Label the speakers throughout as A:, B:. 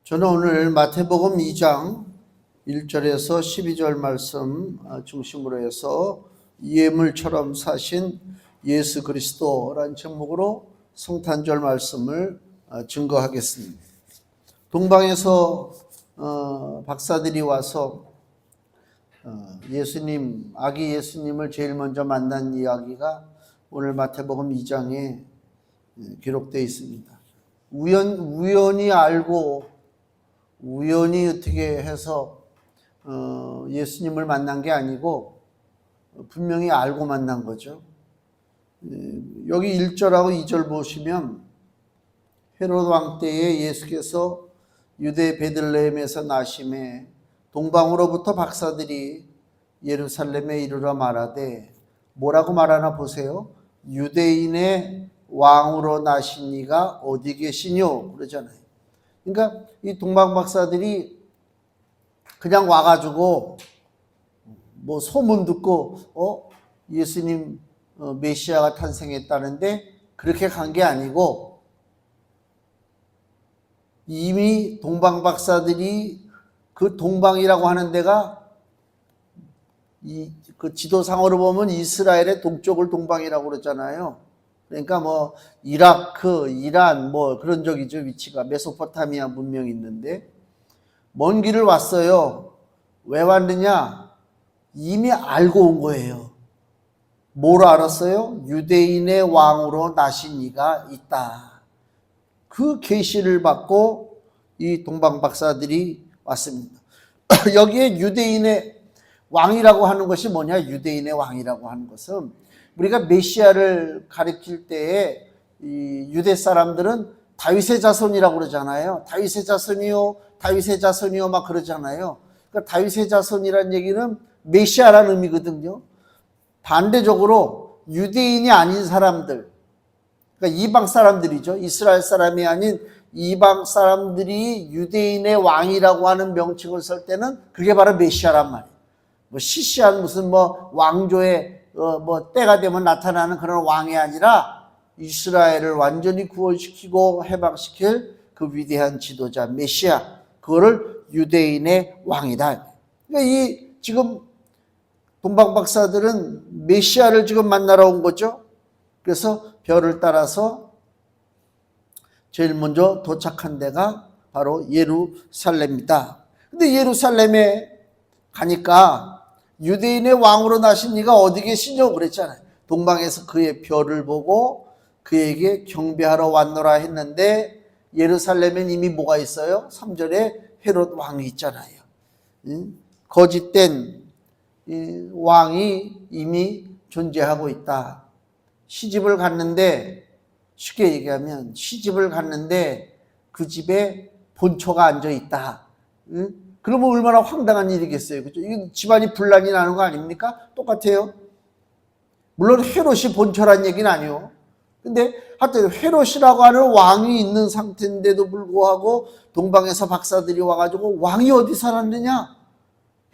A: 저는 오늘 마태복음 2장 1절에서 12절 말씀 중심으로 해서 예물처럼 사신 예수 그리스도라는 제목으로 성탄절 말씀을 증거하겠습니다. 동방에서 박사들이 와서 예수님, 아기 예수님을 제일 먼저 만난 이야기가 오늘 마태복음 2장에 기록되어 있습니다. 우연히 알고 우연히 어떻게 해서 예수님을 만난 게 아니고 분명히 알고 만난 거죠. 여기 1절하고 2절 보시면 헤롯 왕 때에 예수께서 유대 베들레헴에서 나심에 동방으로부터 박사들이 예루살렘에 이르러 말하되, 뭐라고 말하나 보세요. 유대인의 왕으로 나신 이가 어디 계시뇨? 그러잖아요. 그러니까 이 동방 박사들이 그냥 와가지고 뭐 소문 듣고 예수님 메시아가 탄생했다는데 그렇게 간 게 아니고, 이미 동방 박사들이 그 동방이라고 하는 데가 그 지도상으로 보면 이스라엘의 동쪽을 동방이라고 그러잖아요. 그러니까 뭐 이라크, 이란 뭐 그런 쪽이죠. 위치가 메소포타미아 문명이 있는데 먼 길을 왔어요. 왜 왔느냐? 이미 알고 온 거예요. 뭐로 알았어요? 유대인의 왕으로 나신 이가 있다. 그 계시를 받고 이 동방 박사들이 왔습니다. 여기에 유대인의 왕이라고 하는 것이 뭐냐? 유대인의 왕이라고 하는 것은 우리가 메시아를 가리킬 때에 이 유대 사람들은 다윗의 자손이라고 그러잖아요. 다윗의 자손이요, 다윗의 자손이요 막 그러잖아요. 그러니까 다윗의 자손이라는 얘기는 메시아라는 의미거든요. 반대적으로 유대인이 아닌 사람들, 그러니까 이방 사람들이죠. 이스라엘 사람이 아닌 이방 사람들이 유대인의 왕이라고 하는 명칭을 쓸 때는 그게 바로 메시아란 말이에요. 뭐 시시한 무슨 뭐 왕조의 뭐 때가 되면 나타나는 그런 왕이 아니라 이스라엘을 완전히 구원시키고 해방시킬 그 위대한 지도자 메시아, 그거를 유대인의 왕이다. 그러니까 이 지금 동방 박사들은 메시아를 지금 만나러 온 거죠. 그래서 별을 따라서 제일 먼저 도착한 데가 바로 예루살렘이다. 근데 예루살렘에 가니까 유대인의 왕으로 나신 이가 어디 계시냐고 그랬잖아요. 동방에서 그의 별을 보고 그에게 경배하러 왔노라 했는데 예루살렘엔 이미 뭐가 있어요? 3절에 헤롯 왕이 있잖아요. 거짓된 왕이 이미 존재하고 있다. 시집을 갔는데, 쉽게 얘기하면 시집을 갔는데 그 집에 본초가 앉아 있다. 그러면 얼마나 황당한 일이겠어요. 그죠? 이건 집안이 분란이 나는 거 아닙니까? 똑같아요. 물론 헤롯이 본초란 얘기는 아니요. 근데 하여튼 헤롯이라고 하는 왕이 있는 상태인데도 불구하고 동방에서 박사들이 와가지고 왕이 어디 살았느냐?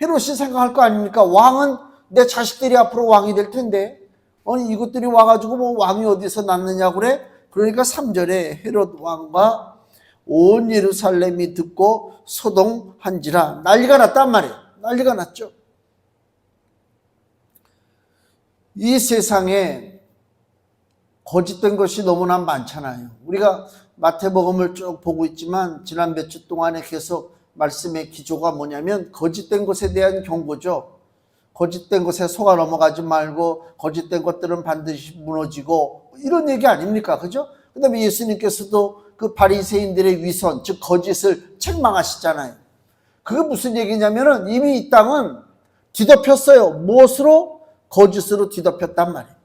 A: 헤롯이 생각할 거 아닙니까? 왕은 내 자식들이 앞으로 왕이 될 텐데, 아니 이것들이 와가지고 뭐 왕이 어디서 났느냐 그래? 그러니까 3절에 헤롯 왕과 온 예루살렘이 듣고 소동한지라, 난리가 났단 말이에요. 난리가 났죠. 이 세상에 거짓된 것이 너무나 많잖아요. 우리가 마태복음을 쭉 보고 있지만 지난 몇 주 동안에 계속 말씀의 기조가 뭐냐면 거짓된 것에 대한 경고죠. 거짓된 것에 속아 넘어가지 말고 거짓된 것들은 반드시 무너지고 이런 얘기 아닙니까? 그죠? 그 다음에 예수님께서도 그 바리새인들의 위선, 즉 거짓을 책망하시잖아요. 그게 무슨 얘기냐면은 이미 이 땅은 뒤덮였어요. 무엇으로? 거짓으로 뒤덮였단 말이에요.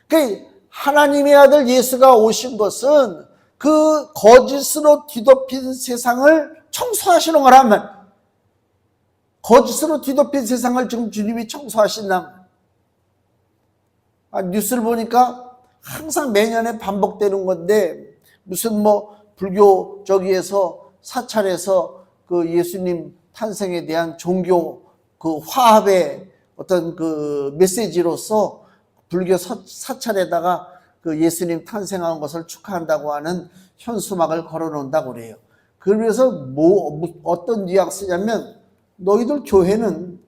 A: 그러니까 하나님의 아들 예수가 오신 것은 그 거짓으로 뒤덮인 세상을 청소하시는 거란 말이에요. 거짓으로 뒤덮인 세상을 지금 주님이 청소하신다. 뉴스를 보니까 항상 매년에 반복되는 건데, 무슨 뭐 불교 저기에서 사찰에서 그 예수님 탄생에 대한 종교 그 화합의 어떤 그 메시지로서 불교 사찰에다가 그 예수님 탄생한 것을 축하한다고 하는 현수막을 걸어 놓는다고 그래요. 그래서 어떤 뉘앙스냐면 너희들 교회는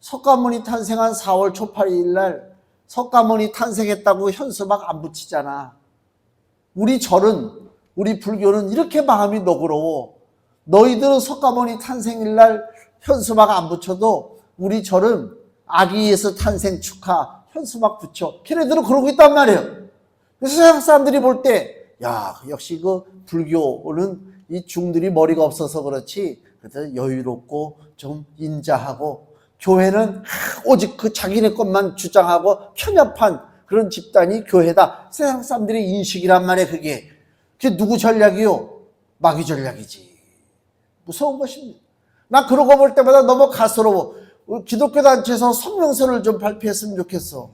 A: 석가모니 탄생한 4월 초 8일 날 석가모니 탄생했다고 현수막 안 붙이잖아. 우리 절은, 우리 불교는 이렇게 마음이 너그러워. 너희들은 석가모니 탄생일 날 현수막 안 붙여도 우리 절은 아기 예수 탄생 축하 현수막 붙여. 걔네들은 그러고 있단 말이에요. 그래서 서양 사람들이 볼 때, 야, 역시 그 불교는 이 중들이 머리가 없어서 그렇지, 그래서 여유롭고 좀 인자하고, 교회는 오직 그 자기네 것만 주장하고 편협한 그런 집단이 교회다. 세상 사람들의 인식이란 말이에요, 그게. 그게 누구 전략이요? 마귀 전략이지. 무서운 것입니다. 나 그러고 볼 때마다 너무 가스러워. 기독교 단체에서 성명서를 좀 발표했으면 좋겠어.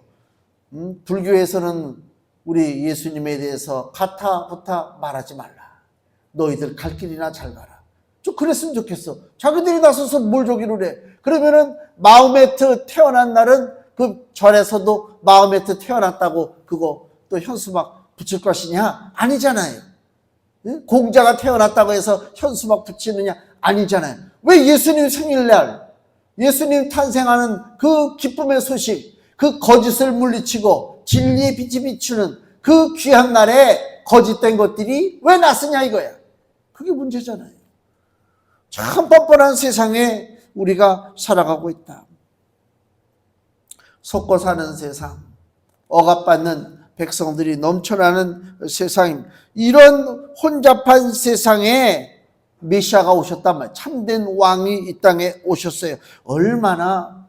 A: 불교에서는 우리 예수님에 대해서 가타 부타 말하지 말라. 너희들 갈 길이나 잘 가라. 좀 그랬으면 좋겠어. 자기들이 나서서 뭘 저기를 해. 그러면은 마호메트 태어난 날은 그 절에서도 마호메트 태어났다고 그거 또 현수막 붙일 것이냐? 아니잖아요. 공자가 태어났다고 해서 현수막 붙이느냐? 아니잖아요. 왜 예수님 생일날, 예수님 탄생하는 그 기쁨의 소식, 그 거짓을 물리치고 진리의 빛이 비추는 그 귀한 날에 거짓된 것들이 왜 났으냐 이거야. 그게 문제잖아요. 참 뻔뻔한 세상에 우리가 살아가고 있다. 속고 사는 세상, 억압받는 백성들이 넘쳐나는 세상입니다. 이런 혼잡한 세상에 메시아가 오셨단 말이에요. 참된 왕이 이 땅에 오셨어요. 얼마나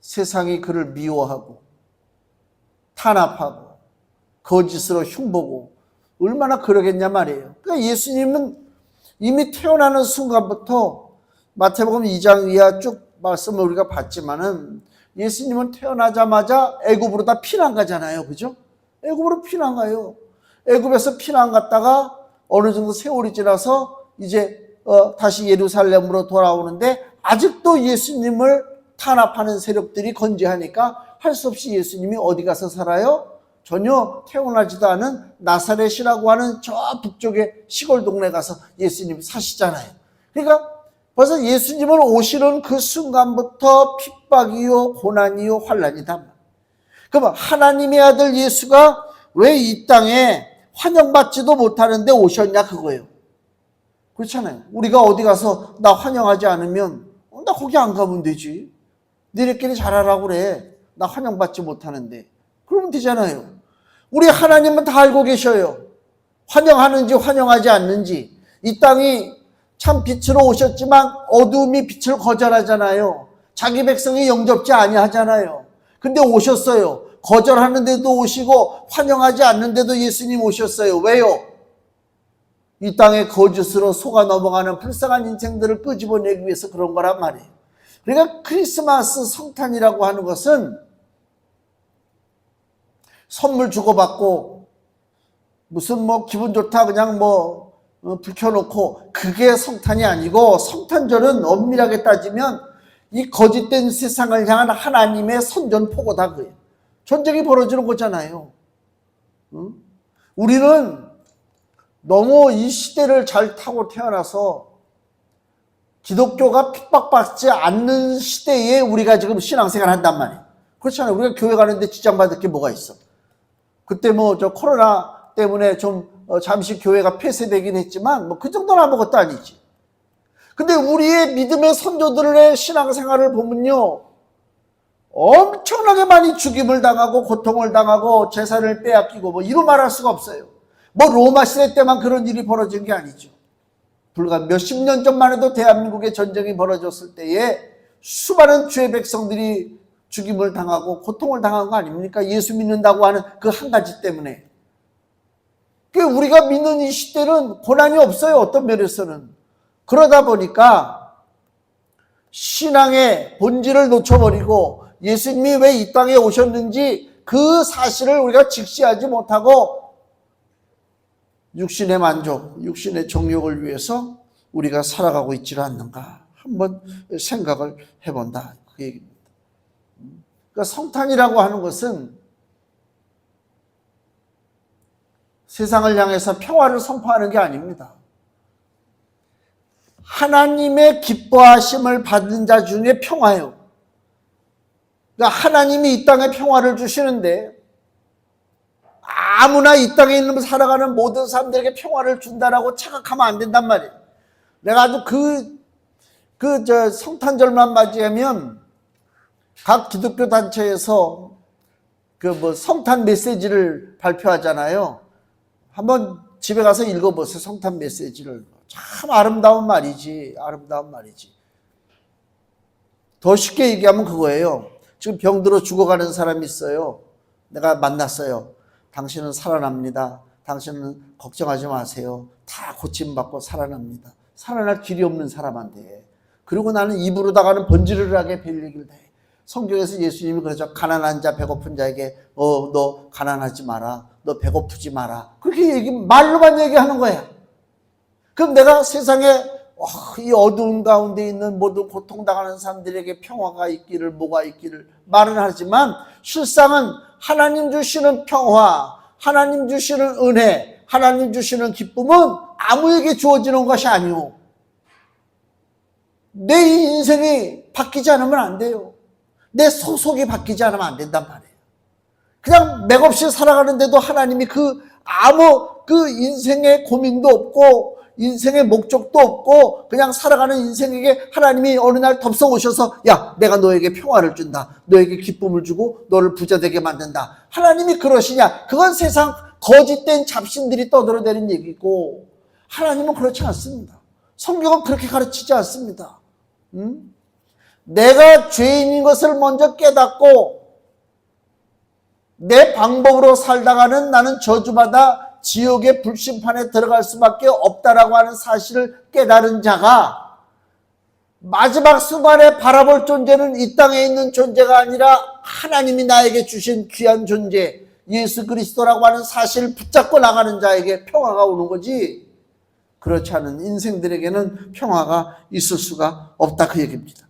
A: 세상이 그를 미워하고 탄압하고 거짓으로 흉보고 얼마나 그러겠냐 말이에요. 그러니까 예수님은 이미 태어나는 순간부터 마태복음 2장 이하 쭉 말씀을 우리가 봤지만은 예수님은 태어나자마자 애굽으로 다 피난 가잖아요. 그죠? 애굽으로 피난 가요. 애굽에서 피난 갔다가 어느 정도 세월이 지나서 이제 다시 예루살렘으로 돌아오는데 아직도 예수님을 탄압하는 세력들이 건재하니까 할 수 없이 예수님이 어디 가서 살아요? 전혀 태어나지도 않은 나사렛이라고 하는 저 북쪽의 시골 동네 가서 예수님 사시잖아요. 그러니까 벌써 예수님을 오시는 그 순간부터 핍박이요 고난이요 환난이다. 그럼 하나님의 아들 예수가 왜 이 땅에 환영받지도 못하는데 오셨냐 그거예요. 그렇잖아요. 우리가 어디 가서 나 환영하지 않으면 나 거기 안 가면 되지. 니네끼리 잘하라고 그래. 나 환영받지 못하는데. 그러면 되잖아요. 우리 하나님은 다 알고 계셔요. 환영하는지 환영하지 않는지. 이 땅이 참 빛으로 오셨지만 어둠이 빛을 거절하잖아요. 자기 백성이 영접지 아니하잖아요. 근데 오셨어요. 거절하는데도 오시고 환영하지 않는데도 예수님 오셨어요. 왜요? 이 땅에 거짓으로 속아 넘어가는 불쌍한 인생들을 끄집어내기 위해서 그런 거란 말이에요. 그러니까 크리스마스 성탄이라고 하는 것은 선물 주고받고 무슨 뭐 기분 좋다 그냥 뭐 불 켜놓고 그게 성탄이 아니고 성탄절은 엄밀하게 따지면 이 거짓된 세상을 향한 하나님의 선전포고다 그예요. 전쟁이 벌어지는 거잖아요. 우리는 너무 이 시대를 잘 타고 태어나서 기독교가 핍박받지 않는 시대에 우리가 지금 신앙생활 한단 말이에요. 그렇잖아요. 우리가 교회 가는데 지장받을 게 뭐가 있어. 그때 뭐 저 코로나 때문에 좀 잠시 교회가 폐쇄되긴 했지만 뭐 그 정도는 아무것도 아니지. 근데 우리의 믿음의 선조들의 신앙생활을 보면요. 엄청나게 많이 죽임을 당하고 고통을 당하고 재산을 빼앗기고 뭐 이루 말할 수가 없어요. 뭐 로마 시대 때만 그런 일이 벌어진 게 아니죠. 불과 몇십 년 전만 해도 대한민국에 전쟁이 벌어졌을 때에 수많은 주의 백성들이 죽임을 당하고 고통을 당한 거 아닙니까? 예수 믿는다고 하는 그 한 가지 때문에. 우리가 믿는 이 시대는 고난이 없어요. 어떤 면에서는. 그러다 보니까 신앙의 본질을 놓쳐버리고 예수님이 왜 이 땅에 오셨는지 그 사실을 우리가 직시하지 못하고 육신의 만족, 육신의 정욕을 위해서 우리가 살아가고 있지 않는가 한번 생각을 해본다. 그 얘기입니다. 그러니까 성탄이라고 하는 것은 세상을 향해서 평화를 선포하는 게 아닙니다. 하나님의 기뻐하심을 받은 자 중에 평화요. 그러니까 하나님이 이 땅에 평화를 주시는데 아무나 이 땅에 있는 살아가는 모든 사람들에게 평화를 준다라고 착각하면 안 된단 말이에요. 내가 아주 성탄절만 맞이하면 각 기독교 단체에서 성탄 메시지를 발표하잖아요. 한번 집에 가서 읽어보세요. 성탄 메시지를. 참 아름다운 말이지. 아름다운 말이지. 더 쉽게 얘기하면 그거예요. 지금 병들어 죽어가는 사람이 있어요. 내가 만났어요. 당신은 살아납니다. 당신은 걱정하지 마세요. 다 고침받고 살아납니다. 살아날 길이 없는 사람한테. 그리고 나는 입으로다가는 번지르르하게 별 얘기를 해. 성경에서 예수님이 그러죠. 가난한 자, 배고픈 자에게 너 가난하지 마라. 너 배고프지 마라. 그렇게 말로만 얘기하는 거야. 그럼 내가 세상에 이 어두운 가운데 있는 모든 고통당하는 사람들에게 평화가 있기를, 뭐가 있기를 말은 하지만 실상은 하나님 주시는 평화, 하나님 주시는 은혜, 하나님 주시는 기쁨은 아무에게 주어지는 것이 아니오. 내 인생이 바뀌지 않으면 안 돼요. 내 소속이 바뀌지 않으면 안 된단 말이에요. 그냥 맥없이 살아가는데도 하나님이 아무 인생의 고민도 없고 인생의 목적도 없고 그냥 살아가는 인생에게 하나님이 어느 날 덥석 오셔서 야, 내가 너에게 평화를 준다. 너에게 기쁨을 주고 너를 부자 되게 만든다. 하나님이 그러시냐? 그건 세상 거짓된 잡신들이 떠들어대는 얘기고 하나님은 그렇지 않습니다. 성경은 그렇게 가르치지 않습니다. 내가 죄인인 것을 먼저 깨닫고 내 방법으로 살다가는 나는 저주받아 지옥의 불심판에 들어갈 수밖에 없다라고 하는 사실을 깨달은 자가 마지막 순간에 바라볼 존재는 이 땅에 있는 존재가 아니라 하나님이 나에게 주신 귀한 존재 예수 그리스도라고 하는 사실을 붙잡고 나가는 자에게 평화가 오는 거지, 그렇지 않은 인생들에게는 평화가 있을 수가 없다, 그 얘기입니다.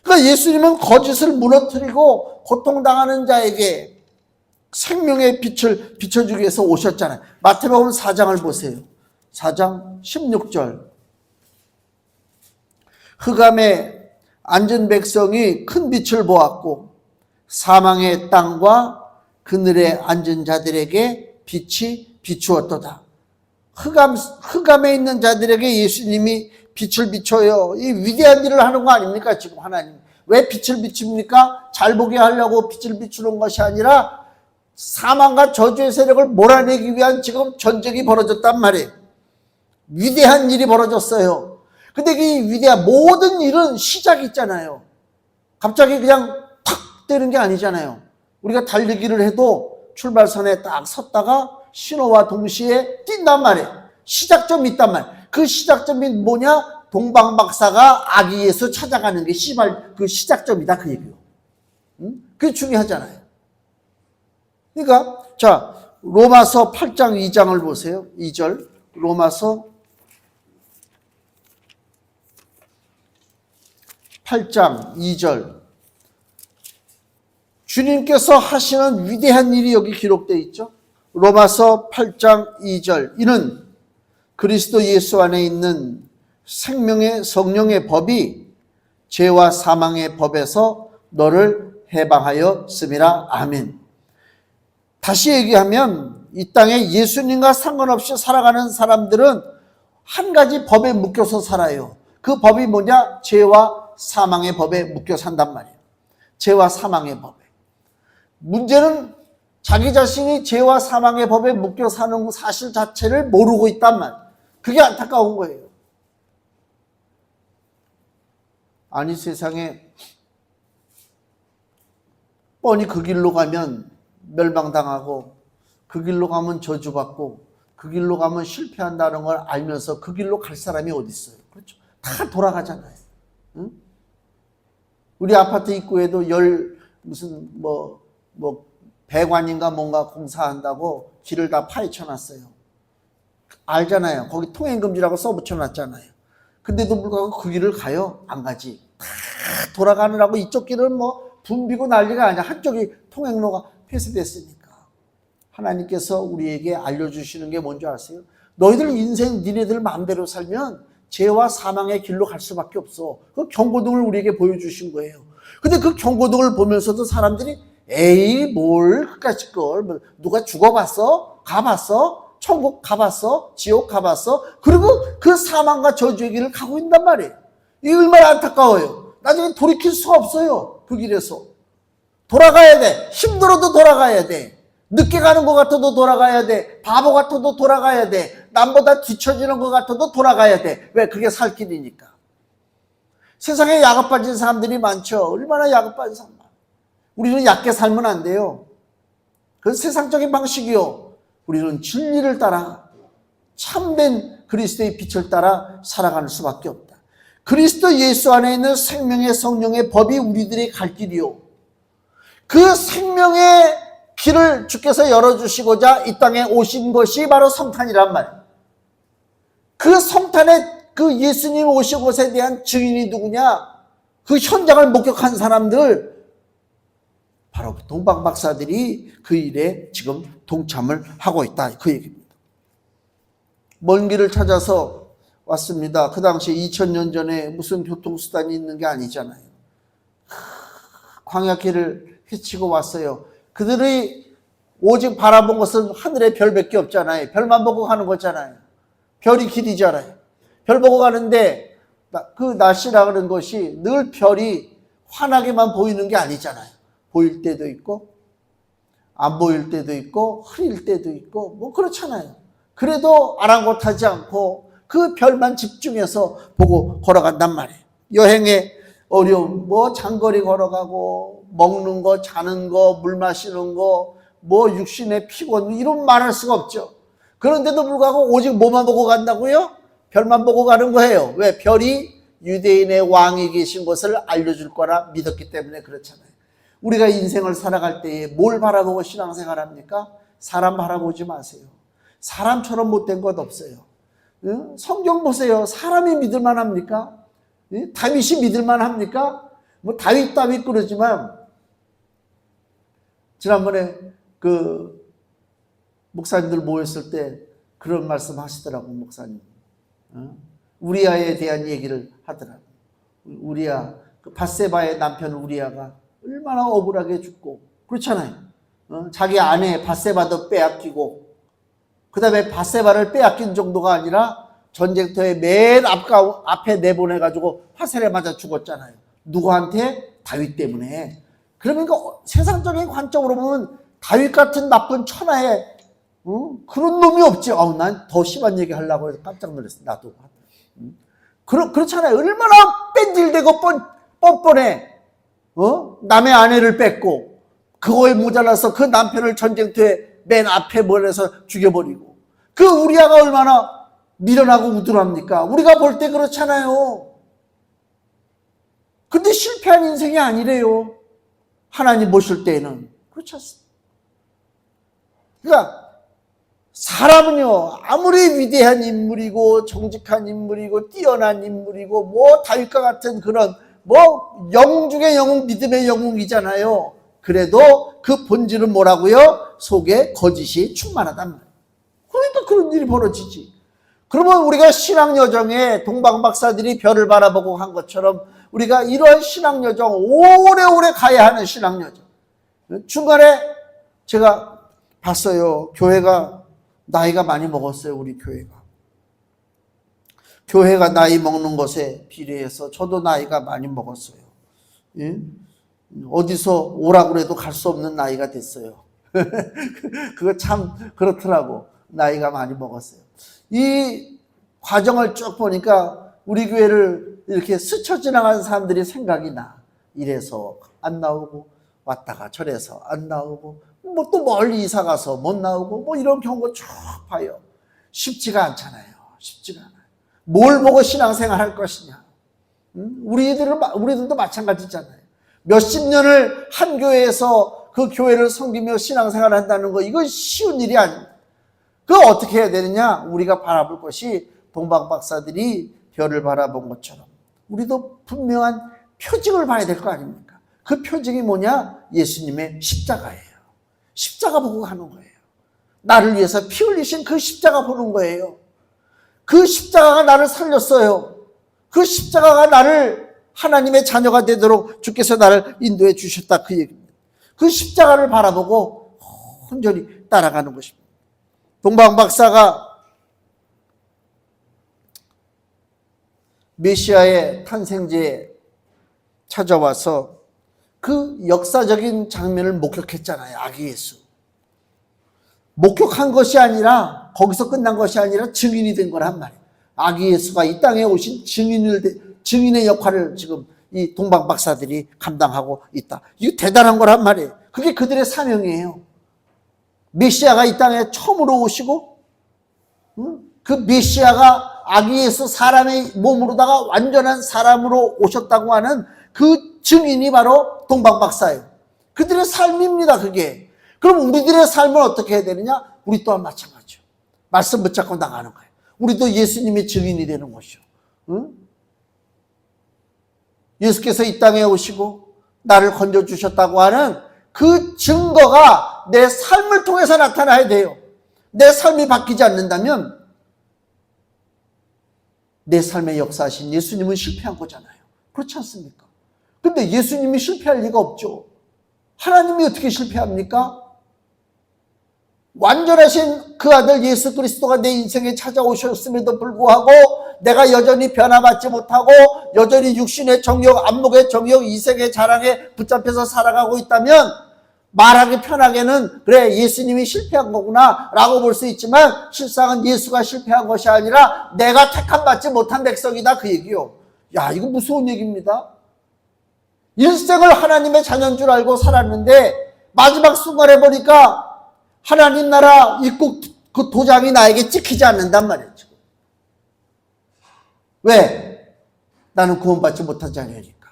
A: 그러니까 예수님은 거짓을 무너뜨리고 고통당하는 자에게 생명의 빛을 비춰주기 위해서 오셨잖아요. 마태복음 4장을 보세요. 4장 16절. 흑암에 앉은 백성이 큰 빛을 보았고 사망의 땅과 그늘에 앉은 자들에게 빛이 비추었도다. 흑암에 있는 자들에게 예수님이 빛을 비춰요. 이 위대한 일을 하는 거 아닙니까? 지금 하나님. 왜 빛을 비춥니까? 잘 보게 하려고 빛을 비추는 것이 아니라 사망과 저주의 세력을 몰아내기 위한 지금 전쟁이 벌어졌단 말이에요. 위대한 일이 벌어졌어요. 근데 이 위대한 모든 일은 시작이 있잖아요. 갑자기 그냥 탁 뜨는 게 아니잖아요. 우리가 달리기를 해도 출발선에 딱 섰다가 신호와 동시에 뛴단 말이에요. 시작점이 있단 말이에요. 그 시작점이 뭐냐? 동방박사가 아기 예수 찾아가는 게 그 시작점이다, 그 얘기예요. 그게 중요하잖아요. 그러니까 자, 로마서 8장 2장을 보세요. 2절. 로마서 8장 2절. 주님께서 하시는 위대한 일이 여기 기록되어 있죠. 로마서 8장 2절. 이는 그리스도 예수 안에 있는 생명의 성령의 법이 죄와 사망의 법에서 너를 해방하였음이라. 아멘. 다시 얘기하면 이 땅에 예수님과 상관없이 살아가는 사람들은 한 가지 법에 묶여서 살아요. 그 법이 뭐냐? 죄와 사망의 법에 묶여 산단 말이에요. 죄와 사망의 법에. 문제는 자기 자신이 죄와 사망의 법에 묶여 사는 사실 자체를 모르고 있단 말이에요. 그게 안타까운 거예요. 아니, 세상에 뻔히 그 길로 가면 멸망당하고 그 길로 가면 저주받고 그 길로 가면 실패한다는 걸 알면서 그 길로 갈 사람이 어디 있어요? 그렇죠? 다 돌아가잖아요. 응? 우리 아파트 입구에도 무슨 배관인가 뭔가 공사한다고 길을 다 파헤쳐 놨어요. 알잖아요. 거기 통행금지라고 써붙여 놨잖아요. 근데도 불구하고 그 길을 가요? 안 가지. 다 돌아가느라고 이쪽 길은 붐비고 난리가 아니야. 한쪽이 통행로가 폐쇄됐으니까. 하나님께서 우리에게 알려주시는 게 뭔지 아세요? 너희들 인생 니네들 마음대로 살면 죄와 사망의 길로 갈 수밖에 없어. 그 경고등을 우리에게 보여주신 거예요. 근데 그 경고등을 보면서도 사람들이 에이 뭘 그까짓 걸 누가 죽어봤어? 가봤어? 천국 가봤어? 지옥 가봤어? 그리고 그 사망과 저주의 길을 가고 있단 말이에요. 이게 얼마나 안타까워요. 나중에 돌이킬 수가 없어요. 그 길에서 돌아가야 돼. 힘들어도 돌아가야 돼. 늦게 가는 것 같아도 돌아가야 돼. 바보 같아도 돌아가야 돼. 남보다 뒤처지는 것 같아도 돌아가야 돼. 왜? 그게 살 길이니까. 세상에 약을 빠진 사람들이 많죠. 얼마나 약을 빠진 사람 많아요. 우리는 얕게 살면 안 돼요. 그건 세상적인 방식이요. 우리는 진리를 따라 참된 그리스도의 빛을 따라 살아가는 수밖에 없다. 그리스도 예수 안에 있는 생명의 성령의 법이 우리들의 갈 길이요. 그 생명의 길을 주께서 열어주시고자 이 땅에 오신 것이 바로 성탄이란 말이에요. 그 성탄에 그 예수님 오신 것에 대한 증인이 누구냐? 그 현장을 목격한 사람들, 바로 동방 박사들이 그 일에 지금 동참을 하고 있다. 그 얘기입니다. 먼 길을 찾아서 왔습니다. 그 당시에 2000년 전에 무슨 교통수단이 있는 게 아니잖아요. 광야길을 헤치고 왔어요. 그들이 오직 바라본 것은 하늘의 별밖에 없잖아요. 별만 보고 가는 거잖아요. 별이 길이잖아요. 별 보고 가는데 그 날씨라 그런 것이 늘 별이 환하게만 보이는 게 아니잖아요. 보일 때도 있고 안 보일 때도 있고 흐릴 때도 있고 뭐 그렇잖아요. 그래도 아랑곳하지 않고 그 별만 집중해서 보고 걸어간단 말이에요. 여행의 어려움, 뭐 장거리 걸어가고 먹는 거, 자는 거, 물 마시는 거, 뭐 육신의 피곤 이런 말할 수가 없죠. 그런데도 불구하고 오직 뭐만 보고 간다고요? 별만 보고 가는 거예요. 왜? 별이 유대인의 왕이 계신 것을 알려줄 거라 믿었기 때문에 그렇잖아요. 우리가 인생을 살아갈 때에 뭘 바라보고 신앙생활 합니까? 사람 바라보지 마세요. 사람처럼 못된 것 없어요. 성경 보세요. 사람이 믿을만 합니까? 다윗이 믿을만 합니까? 뭐 다윗 그러지만 지난번에 그 목사님들 모였을 때 그런 말씀 하시더라고. 목사님 우리아에 대한 얘기를 하더라고. 우리아, 그 밧세바의 남편 우리아가 얼마나 억울하게 죽고 그렇잖아요. 자기 아내 밧세바도 빼앗기고 그 다음에 밧세바를 빼앗긴 정도가 아니라 전쟁터에 맨 앞에 내보내가지고 화살에 맞아 죽었잖아요. 누구한테? 다윗 때문에. 그러니까 세상적인 관점으로 보면 다윗 같은 나쁜 천하에 그런 놈이 없지. 난 더 심한 얘기 하려고 해서 깜짝 놀랐어. 나도. 그렇잖아요. 얼마나 뺀질대고 뻔뻔해. 남의 아내를 뺏고 그거에 모자라서 그 남편을 전쟁터에 맨 앞에 보내서 죽여버리고 그 우리아가 얼마나 미련하고 우둔합니까? 우리가 볼 때 그렇잖아요. 근데 실패한 인생이 아니래요. 하나님 보실 때에는 그렇지 않습니다. 그러니까 사람은요 아무리 위대한 인물이고 정직한 인물이고 뛰어난 인물이고 뭐 다윗과 같은 그런 뭐 영웅 중에 영웅 믿음의 영웅이잖아요. 그래도 그 본질은 뭐라고요? 속에 거짓이 충만하단 말이에요. 그러니까 그런 일이 벌어지지. 그러면 우리가 신앙 여정에 동방 박사들이 별을 바라보고 한 것처럼 우리가 이러한 신앙 여정 오래오래 가야 하는 신앙 여정. 중간에 제가 봤어요. 교회가 나이가 많이 먹었어요. 우리 교회가 나이 먹는 것에 비례해서 저도 나이가 많이 먹었어요. 예? 어디서 오라고 해도 갈 수 없는 나이가 됐어요. 그거 참 그렇더라고. 나이가 많이 먹었어요. 이 과정을 쭉 보니까 우리 교회를 이렇게 스쳐 지나가는 사람들이 생각이 나. 이래서 안 나오고 왔다가 저래서 안 나오고 뭐 또 멀리 이사 가서 못 나오고 뭐 이런 경우가 쭉 봐요. 쉽지가 않잖아요. 쉽지가 않아요. 뭘 보고 신앙생활 할 것이냐. 우리들도 마찬가지잖아요. 몇십 년을 한 교회에서 그 교회를 섬기며 신앙생활을 한다는 거 이건 쉬운 일이 아닙니다. 그거 어떻게 해야 되느냐? 우리가 바라볼 것이 동방 박사들이 별을 바라본 것처럼 우리도 분명한 표징을 봐야 될 거 아닙니까? 그 표징이 뭐냐? 예수님의 십자가예요. 십자가 보고 가는 거예요. 나를 위해서 피 흘리신 그 십자가 보는 거예요. 그 십자가가 나를 살렸어요. 그 십자가가 나를 하나님의 자녀가 되도록 주께서 나를 인도해 주셨다, 그 얘기입니다. 그 십자가를 바라보고 온전히 따라가는 것입니다. 동방 박사가 메시아의 탄생제에 찾아와서 그 역사적인 장면을 목격했잖아요. 아기 예수. 목격한 것이 아니라, 거기서 끝난 것이 아니라 증인이 된 거란 말이에요. 아기 예수가 이 땅에 오신 증인의 역할을 지금 이 동방 박사들이 감당하고 있다. 이거 대단한 거란 말이에요. 그게 그들의 사명이에요. 메시아가 이 땅에 처음으로 오시고, 그 메시아가 아기 예수 사람의 몸으로다가 완전한 사람으로 오셨다고 하는 그 증인이 바로 동방 박사예요. 그들의 삶입니다, 그게. 그럼 우리들의 삶은 어떻게 해야 되느냐? 우리 또한 마찬가지죠. 말씀 붙잡고 나가는 거예요. 우리도 예수님의 증인이 되는 것이죠. 응? 예수께서 이 땅에 오시고 나를 건져주셨다고 하는 그 증거가 내 삶을 통해서 나타나야 돼요. 내 삶이 바뀌지 않는다면 내 삶에 역사하신 예수님은 실패한 거잖아요. 그렇지 않습니까? 근데 예수님이 실패할 리가 없죠. 하나님이 어떻게 실패합니까? 완전하신 그 아들 예수 그리스도가 내 인생에 찾아오셨음에도 불구하고 내가 여전히 변화받지 못하고 여전히 육신의 정욕, 안목의 정욕, 이색의 자랑에 붙잡혀서 살아가고 있다면 말하기 편하게는 그래, 예수님이 실패한 거구나 라고 볼 수 있지만 실상은 예수가 실패한 것이 아니라 내가 택함받지 못한 백성이다, 그 얘기요. 야, 이거 무서운 얘기입니다. 일생을 하나님의 자녀인 줄 알고 살았는데 마지막 순간에 보니까 하나님 나라 입국 그 도장이 나에게 찍히지 않는단 말이에요. 왜? 나는 구원받지 못한 자녀니까.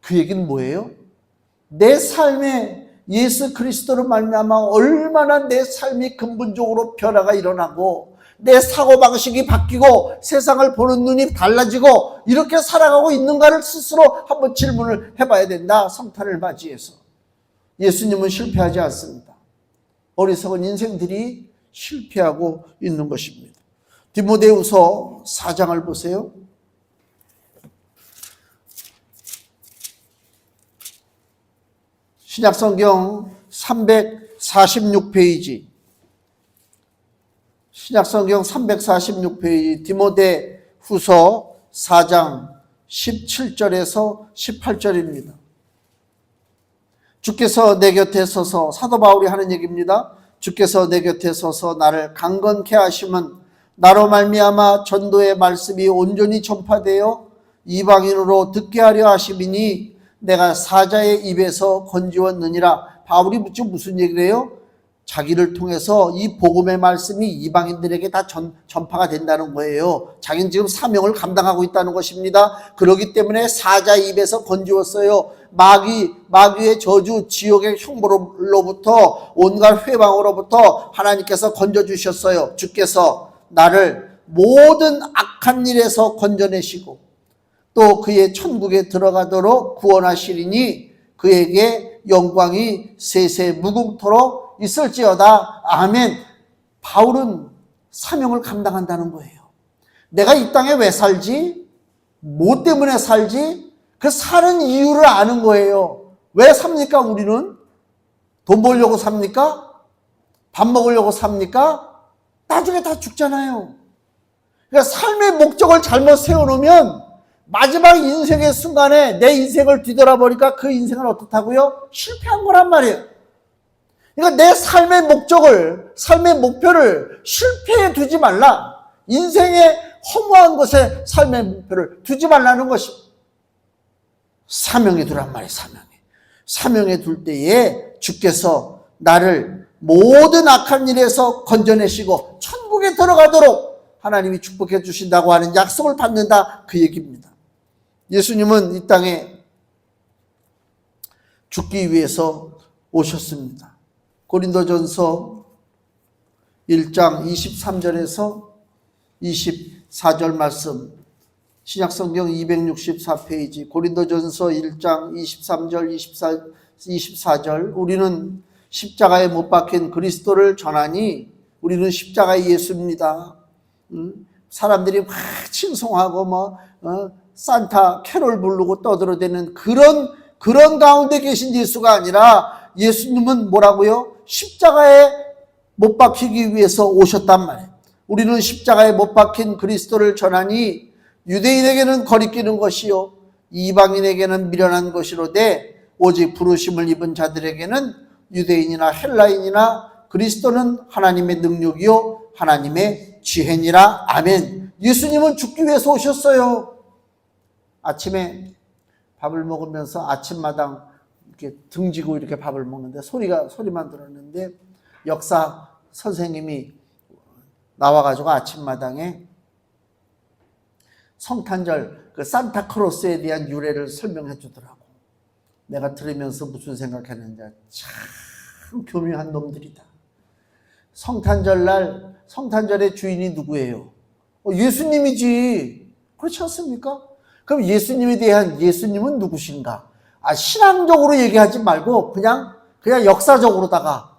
A: 그 얘기는 뭐예요? 내 삶에 예수 그리스도로 말미암아 얼마나 내 삶이 근본적으로 변화가 일어나고 내 사고방식이 바뀌고 세상을 보는 눈이 달라지고 이렇게 살아가고 있는가를 스스로 한번 질문을 해봐야 된다. 성탄을 맞이해서. 예수님은 실패하지 않습니다. 어리석은 인생들이 실패하고 있는 것입니다. 디모데후서 4장을 보세요. 신약성경 346페이지. 신약성경 346페이지 디모데후서 4장 17절에서 18절입니다. 주께서 내 곁에 서서, 사도 바울이 하는 얘기입니다. 주께서 내 곁에 서서 나를 강건케 하심은 나로 말미암아 전도의 말씀이 온전히 전파되어 이방인으로 듣게 하려 하심이니 내가 사자의 입에서 건지웠느니라. 바울이 지금 무슨 얘기를 해요? 자기를 통해서 이 복음의 말씀이 이방인들에게 다 전파가 된다는 거예요. 자기는 지금 사명을 감당하고 있다는 것입니다. 그렇기 때문에 사자의 입에서 건지웠어요. 마귀의 저주, 지옥의 형벌로부터, 온갖 회방으로부터 하나님께서 건져주셨어요. 주께서 나를 모든 악한 일에서 건져내시고 또 그의 천국에 들어가도록 구원하시리니 그에게 영광이 세세 무궁토록 있을지어다. 아멘. 바울은 사명을 감당한다는 거예요. 내가 이 땅에 왜 살지? 뭐 때문에 살지? 그 사는 이유를 아는 거예요. 왜 삽니까? 우리는 돈 벌려고 삽니까? 밥 먹으려고 삽니까? 나중에 다 죽잖아요. 그러니까 삶의 목적을 잘못 세워놓으면 마지막 인생의 순간에 내 인생을 뒤돌아보니까 그 인생은 어떻다고요? 실패한 거란 말이에요. 그러니까 내 삶의 목적을, 삶의 목표를 실패에 두지 말라. 인생의 허무한 것에 삶의 목표를 두지 말라는 것이 사명에 두란 말이에요. 사명에 둘 때에 주께서 나를 모든 악한 일에서 건져내시고 천국에 들어가도록 하나님이 축복해 주신다고 하는 약속을 받는다, 그 얘기입니다. 예수님은 이 땅에 죽기 위해서 오셨습니다. 고린도전서 1장 23절에서 24절 말씀, 신약성경 264페이지, 고린도전서 1장 23절 24절, 우리는 십자가에 못 박힌 그리스도를 전하니 우리는 십자가의 예수입니다. 사람들이 막 칭송하고 산타 캐롤 부르고 떠들어대는 그런 가운데 계신 예수가 아니라 예수님은 뭐라고요? 십자가에 못 박히기 위해서 오셨단 말이에요. 우리는 십자가에 못 박힌 그리스도를 전하니 유대인에게는 거리끼는 것이요 이방인에게는 미련한 것이로되 오직 부르심을 입은 자들에게는 유대인이나 헬라인이나 그리스도는 하나님의 능력이요 하나님의 지혜니라. 아멘. 예수님은 죽기 위해서 오셨어요. 아침에 밥을 먹으면서 아침마당 이렇게 등지고 이렇게 밥을 먹는데 소리만 들었는데 역사 선생님이 나와가지고 아침마당에 성탄절 그 산타크로스에 대한 유래를 설명해 주더라고. 내가 들으면서 무슨 생각했는지 참 교묘한 놈들이다. 성탄절의 주인이 누구예요? 예수님이지. 그렇지 않습니까? 그럼 예수님에 대한 예수님은 누구신가? 신앙적으로 얘기하지 말고 그냥 역사적으로다가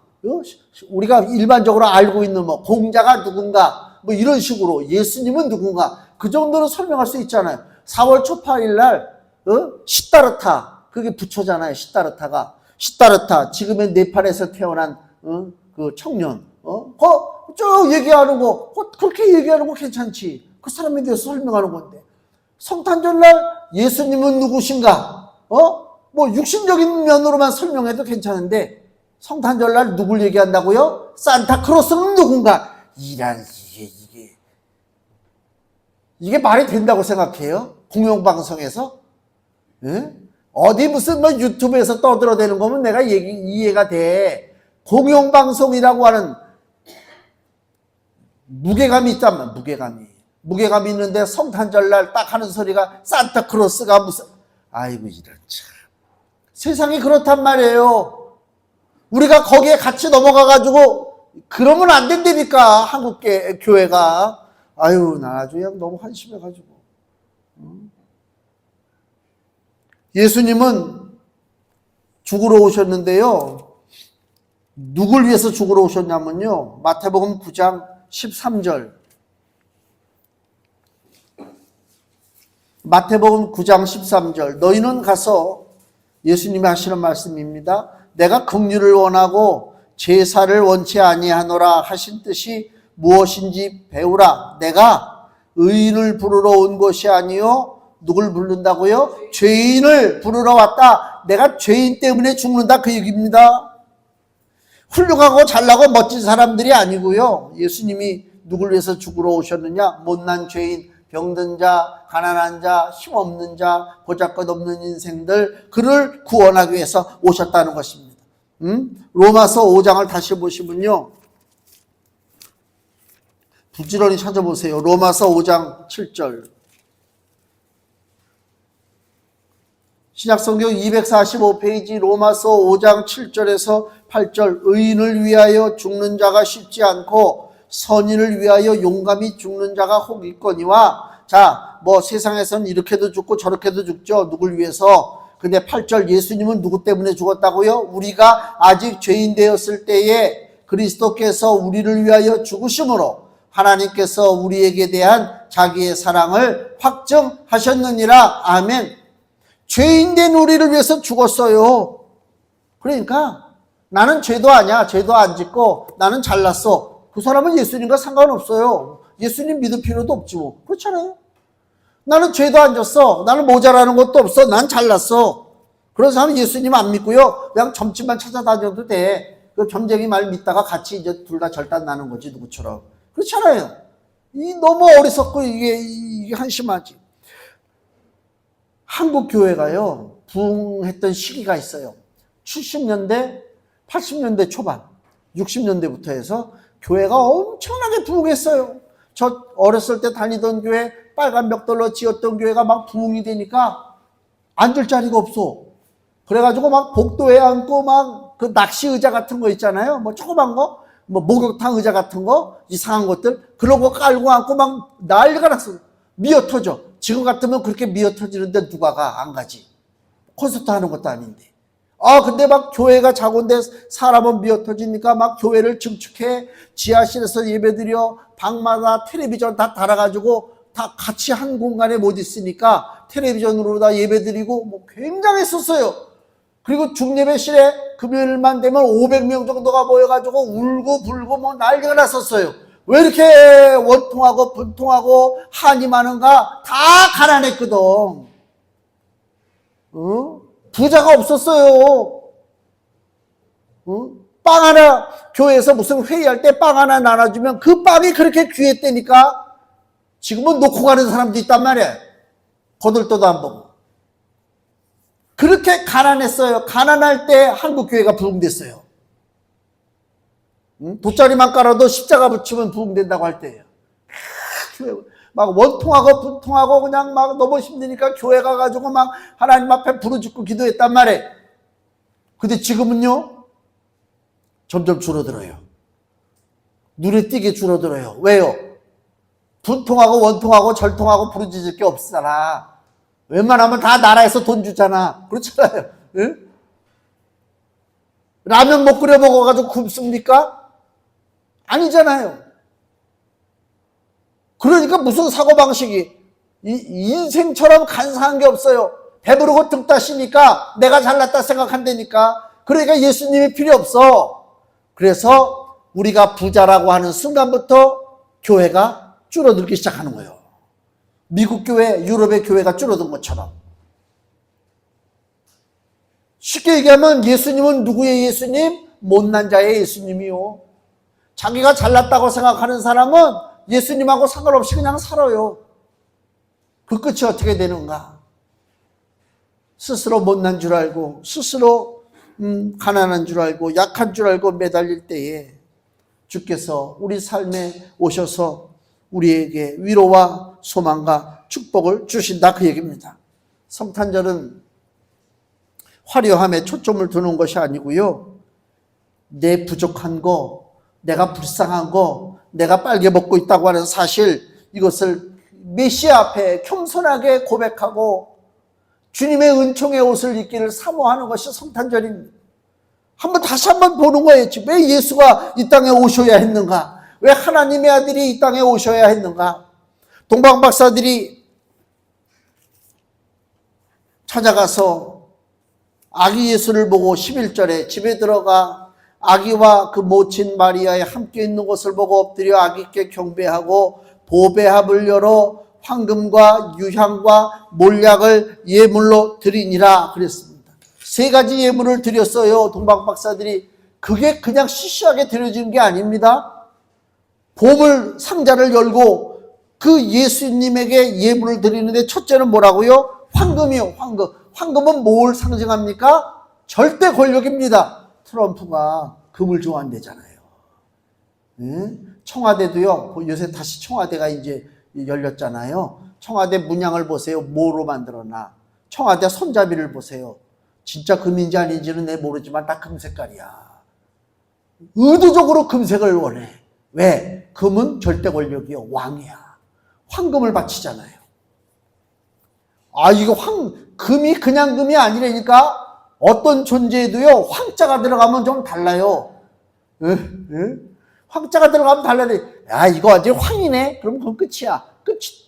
A: 우리가 일반적으로 알고 있는 공자가 누군가 이런 식으로 예수님은 누군가 그 정도로 설명할 수 있잖아요. 4월 초파일 날 시다르타 그게 부처잖아요. 시다르타 지금의 네팔에서 태어난 그 청년 쭉 얘기하는 거 그렇게 얘기하는 거 괜찮지. 그 사람에 대해서 설명하는 건데 성탄절날 예수님은 누구신가? 육신적인 면으로만 설명해도 괜찮은데 성탄절날 누굴 얘기한다고요? 산타크로스는 누군가? 이게 말이 된다고 생각해요? 공영방송에서? 예? 어디 무슨 유튜브에서 떠들어대는 거면 내가 이해가 돼. 공영방송이라고 하는 무게감이 있단 말이야. 무게감이 있는데 성탄절날 딱 하는 소리가 산타크로스가 무슨 아이고 이런 참 세상이 그렇단 말이에요. 우리가 거기에 같이 넘어가가지고 그러면 안 된다니까. 한국 교회가 아유 나 아주 그냥 너무 한심해가지고. 예수님은 죽으러 오셨는데요. 누굴 위해서 죽으러 오셨냐면요. 마태복음 9장 13절. 마태복음 9장 13절. 너희는 가서 예수님이 하시는 말씀입니다. 내가 긍휼을 원하고 제사를 원치 아니하노라 하신 뜻이 무엇인지 배우라. 내가 의인을 부르러 온 것이 아니요 누굴 부른다고요? 죄인을 부르러 왔다. 내가 죄인 때문에 죽는다 그 얘기입니다. 훌륭하고 잘나고 멋진 사람들이 아니고요. 예수님이 누굴 위해서 죽으러 오셨느냐? 못난 죄인, 병든 자, 가난한 자, 힘없는 자, 보잘것없는 인생들 그를 구원하기 위해서 오셨다는 것입니다. 로마서 5장을 다시 보시면요. 부지런히 찾아보세요. 로마서 5장 7절. 신약성경 245페이지 로마서 5장 7절에서 8절. 의인을 위하여 죽는 자가 쉽지 않고 선인을 위하여 용감히 죽는 자가 혹 있거니와. 자, 세상에서는 이렇게도 죽고 저렇게도 죽죠. 누굴 위해서. 근데 8절 예수님은 누구 때문에 죽었다고요? 우리가 아직 죄인 되었을 때에 그리스도께서 우리를 위하여 죽으심으로 하나님께서 우리에게 대한 자기의 사랑을 확증하셨느니라. 아멘. 죄인된 우리를 위해서 죽었어요. 그러니까 나는 죄도 아니야. 죄도 안 짓고 나는 잘났어. 그 사람은 예수님과 상관없어요. 예수님 믿을 필요도 없지 뭐. 그렇잖아요. 나는 죄도 안 졌어. 나는 모자라는 것도 없어. 난 잘났어. 그런 사람은 예수님 안 믿고요. 그냥 점집만 찾아다녀도 돼. 그 점쟁이 말 믿다가 같이 이제 둘 다 절단 나는 거지 누구처럼. 그렇잖아요. 너무 어리석고 이게 한심하지. 한국 교회가요 부흥했던 시기가 있어요. 70년대, 80년대 초반, 60년대부터 해서 교회가 엄청나게 부흥했어요. 저 어렸을 때 다니던 교회 빨간 벽돌로 지었던 교회가 막 부흥이 되니까 앉을 자리가 없어. 그래가지고 막 복도에 앉고 막 그 낚시 의자 같은 거 있잖아요. 조그만 거, 목욕탕 의자 같은 거, 이상한 것들, 그런 거 깔고 앉고 막 난리가 났어. 미어 터져. 지금 같으면 그렇게 미어 터지는데 누가 가? 안 가지. 콘서트 하는 것도 아닌데. 근데 막 교회가 작은데 사람은 미어터지니까 막 교회를 증축해 지하실에서 예배드려 방마다 텔레비전 다 달아가지고 다 같이 한 공간에 못 있으니까 텔레비전으로 다 예배드리고 뭐 굉장했었어요. 그리고 중예배실에 금요일만 되면 500명 정도가 모여가지고 울고 불고 뭐 난리가 났었어요. 왜 이렇게 원통하고 분통하고 한이 많은가? 다 가난했거든. 부자가 없었어요. 빵 하나, 교회에서 무슨 회의할 때 빵 하나 나눠주면 그 빵이 그렇게 귀했다니까. 지금은 놓고 가는 사람도 있단 말이야. 거들떠도 안 보고. 그렇게 가난했어요. 가난할 때 한국교회가 부흥됐어요. 돗자리만 깔아도 십자가 붙이면 부흥된다고 할 때예요. 막 원통하고 분통하고 그냥 막 너무 힘드니까 교회 가가지고 막 하나님 앞에 부르짖고 기도했단 말이에요. 근데 지금은요, 점점 줄어들어요. 눈에 띄게 줄어들어요. 왜요? 분통하고 원통하고 절통하고 부르짖을 게 없잖아. 웬만하면 다 나라에서 돈 주잖아. 그렇잖아요. 응? 라면 못 끓여 먹어가지고 굶습니까? 아니잖아요. 그러니까 무슨 사고방식이 인생처럼 간사한 게 없어요. 배부르고 등 따시니까 내가 잘났다 생각한다니까. 그러니까 예수님이 필요 없어. 그래서 우리가 부자라고 하는 순간부터 교회가 줄어들기 시작하는 거예요. 미국 교회, 유럽의 교회가 줄어든 것처럼. 쉽게 얘기하면 예수님은 누구의 예수님? 못난 자의 예수님이요. 자기가 잘났다고 생각하는 사람은 예수님하고 상관없이 그냥 살아요. 그 끝이 어떻게 되는가? 스스로 못난 줄 알고, 스스로 가난한 줄 알고, 약한 줄 알고 매달릴 때에 주께서 우리 삶에 오셔서 우리에게 위로와 소망과 축복을 주신다, 그 얘기입니다. 성탄절은 화려함에 초점을 두는 것이 아니고요, 내 부족한 거, 내가 불쌍한 거, 내가 빨개 먹고 있다고 하는 사실, 이것을 메시아 앞에 겸손하게 고백하고 주님의 은총의 옷을 입기를 사모하는 것이 성탄절입니다. 다시 한번 보는 거예요. 왜 예수가 이 땅에 오셔야 했는가? 왜 하나님의 아들이 이 땅에 오셔야 했는가? 동방 박사들이 찾아가서 아기 예수를 보고 11절에 집에 들어가 아기와 그 모친 마리아에 함께 있는 것을 보고 엎드려 아기께 경배하고 보배합을 열어 황금과 유향과 몰약을 예물로 드리니라 그랬습니다. 세 가지 예물을 드렸어요. 동방 박사들이. 그게 그냥 시시하게 드려지는 게 아닙니다. 보물 상자를 열고 그 예수님에게 예물을 드리는데 첫째는 뭐라고요? 황금이요. 황금. 황금은 뭘 상징합니까? 절대 권력입니다. 트럼프가 금을 좋아한대잖아요. 청와대도요, 요새 다시 청와대가 이제 열렸잖아요. 청와대 문양을 보세요. 뭐로 만들어놔? 청와대 손잡이를 보세요. 진짜 금인지 아닌지는 내 모르지만 다 금색깔이야. 의도적으로 금색을 원해. 왜? 금은 절대 권력이요. 왕이야. 황금을 바치잖아요. 이거 금이 그냥 금이 아니라니까. 어떤 존재에도요, 황자가 들어가면 좀 달라요. 황자가 들어가면 달라요. 야, 이거 완전히 황이네? 그럼 그건 끝이야.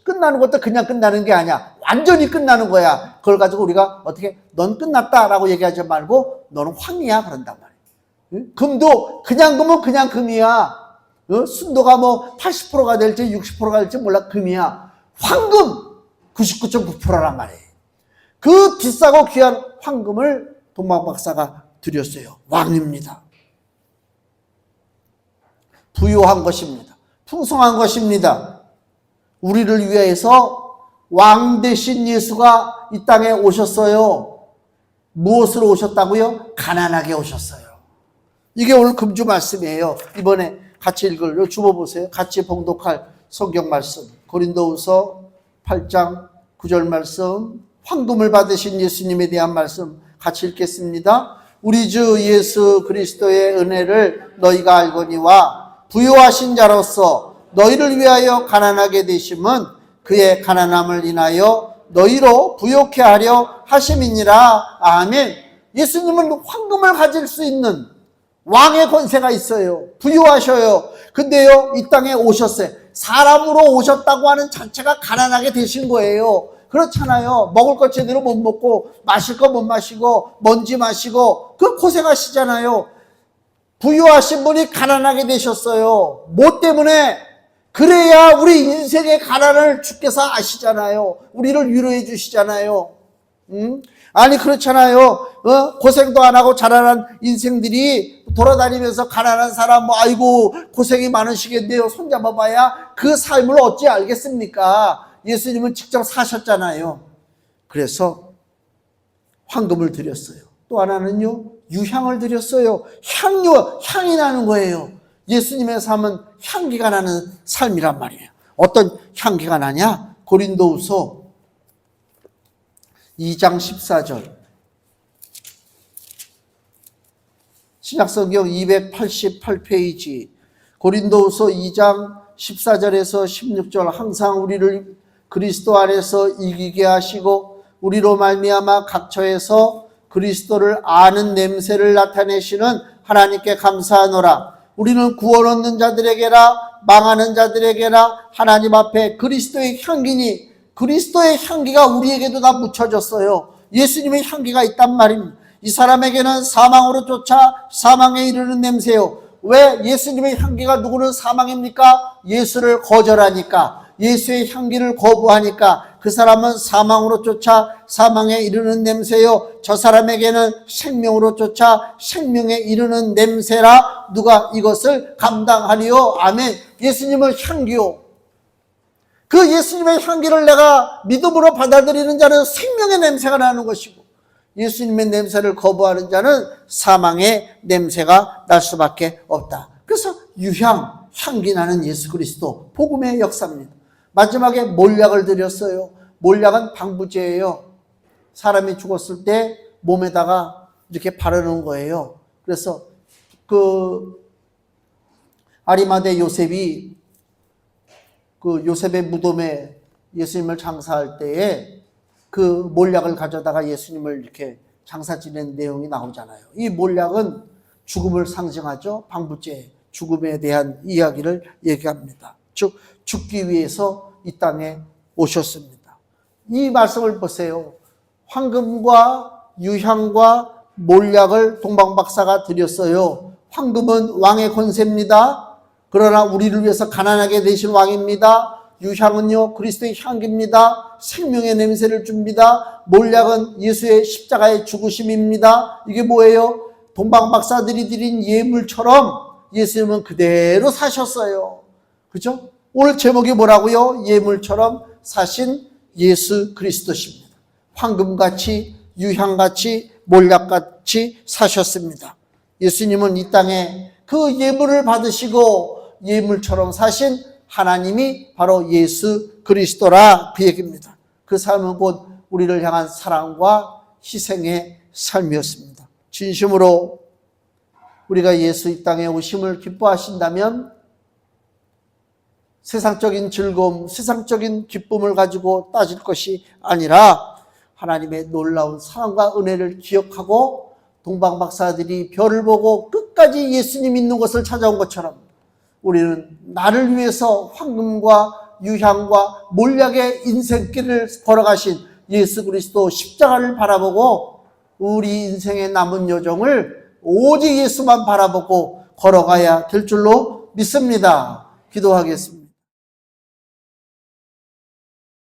A: 끝나는 것도 그냥 끝나는 게 아니야. 완전히 끝나는 거야. 그걸 가지고 우리가 어떻게, 넌 끝났다라고 얘기하지 말고, 너는 황이야. 그런단 말이야. 금도 그냥 금은 그냥 금이야. 순도가 뭐 80%가 될지 60%가 될지 몰라. 금이야. 황금 99.9%란 말이에요. 그 비싸고 귀한 황금을 동방박사가 드렸어요. 왕입니다. 부유한 것입니다. 풍성한 것입니다. 우리를 위해서 왕 되신 예수가 이 땅에 오셨어요. 무엇으로 오셨다고요? 가난하게 오셨어요. 이게 오늘 금주 말씀이에요. 이번에 같이 읽을, 주워보세요. 같이 봉독할 성경 말씀. 고린도후서 8장 9절 말씀. 황금을 받으신 예수님에 대한 말씀 같이 읽겠습니다. 우리 주 예수 그리스도의 은혜를 너희가 알거니와 부유하신 자로서 너희를 위하여 가난하게 되심은 그의 가난함을 인하여 너희로 부욕해 하려 하심이니라. 아멘. 예수님은 황금을 가질 수 있는 왕의 권세가 있어요. 부유하셔요. 근데요, 이 땅에 오셨어요. 사람으로 오셨다고 하는 자체가 가난하게 되신 거예요. 그렇잖아요. 먹을 것 제대로 못 먹고 마실 거 못 마시고 먼지 마시고 그 고생하시잖아요. 부유하신 분이 가난하게 되셨어요. 뭐 때문에? 그래야 우리 인생의 가난을 주께서 아시잖아요. 우리를 위로해 주시잖아요. 아니 그렇잖아요. 고생도 안 하고 자라난 인생들이 돌아다니면서 가난한 사람 뭐 아이고 고생이 많으시겠네요. 손잡아봐야 그 삶을 어찌 알겠습니까? 예수님은 직접 사셨잖아요. 그래서 황금을 드렸어요. 또 하나는요, 유향을 드렸어요. 향이 나는 거예요. 예수님의 삶은 향기가 나는 삶이란 말이에요. 어떤 향기가 나냐? 고린도후서 2장 14절. 신약성경 288페이지. 고린도후서 2장 14절에서 16절. 항상 우리를 그리스도 안에서 이기게 하시고 우리로 말미암아 각처에서 그리스도를 아는 냄새를 나타내시는 하나님께 감사하노라. 우리는 구원 얻는 자들에게나 망하는 자들에게나 하나님 앞에 그리스도의 향기니, 그리스도의 향기가 우리에게도 다 묻혀졌어요. 예수님의 향기가 있단 말입니다. 이 사람에게는 사망으로 쫓아 사망에 이르는 냄새요. 왜 예수님의 향기가 누구는 사망입니까? 예수를 거절하니까, 예수의 향기를 거부하니까 그 사람은 사망으로 쫓아 사망에 이르는 냄새요. 저 사람에게는 생명으로 쫓아 생명에 이르는 냄새라 누가 이것을 감당하리요. 아멘. 예수님은 향기요. 그 예수님의 향기를 내가 믿음으로 받아들이는 자는 생명의 냄새가 나는 것이고, 예수님의 냄새를 거부하는 자는 사망의 냄새가 날 수밖에 없다. 그래서 유향, 향기 나는 예수 그리스도, 복음의 역사입니다. 마지막에 몰약을 드렸어요. 몰약은 방부제예요. 사람이 죽었을 때 몸에다가 이렇게 바르는 거예요. 그래서 그 아리마대 요셉이 그 요셉의 무덤에 예수님을 장사할 때에 그 몰약을 가져다가 예수님을 이렇게 장사 지낸 내용이 나오잖아요. 이 몰약은 죽음을 상징하죠. 방부제, 죽음에 대한 이야기를 얘기합니다. 즉 죽기 위해서 이 땅에 오셨습니다. 이 말씀을 보세요. 황금과 유향과 몰약을 동방박사가 드렸어요. 황금은 왕의 권세입니다. 그러나 우리를 위해서 가난하게 되신 왕입니다. 유향은요, 그리스도의 향기입니다. 생명의 냄새를 줍니다. 몰약은 예수의 십자가의 죽으심입니다. 이게 뭐예요? 동방박사들이 드린 예물처럼 예수님은 그대로 사셨어요. 그죠? 오늘 제목이 뭐라고요? 예물처럼 사신 예수 그리스도십니다. 황금같이, 유향같이, 몰약같이 사셨습니다. 예수님은 이 땅에 그 예물을 받으시고 예물처럼 사신 하나님이 바로 예수 그리스도라 그 얘기입니다. 그 삶은 곧 우리를 향한 사랑과 희생의 삶이었습니다. 진심으로 우리가 예수 이 땅에 오심을 기뻐하신다면 세상적인 즐거움, 세상적인 기쁨을 가지고 따질 것이 아니라 하나님의 놀라운 사랑과 은혜를 기억하고 동방박사들이 별을 보고 끝까지 예수님 있는 것을 찾아온 것처럼 우리는 나를 위해서 황금과 유향과 몰약의 인생길을 걸어가신 예수 그리스도 십자가를 바라보고 우리 인생의 남은 여정을 오직 예수만 바라보고 걸어가야 될 줄로 믿습니다. 기도하겠습니다.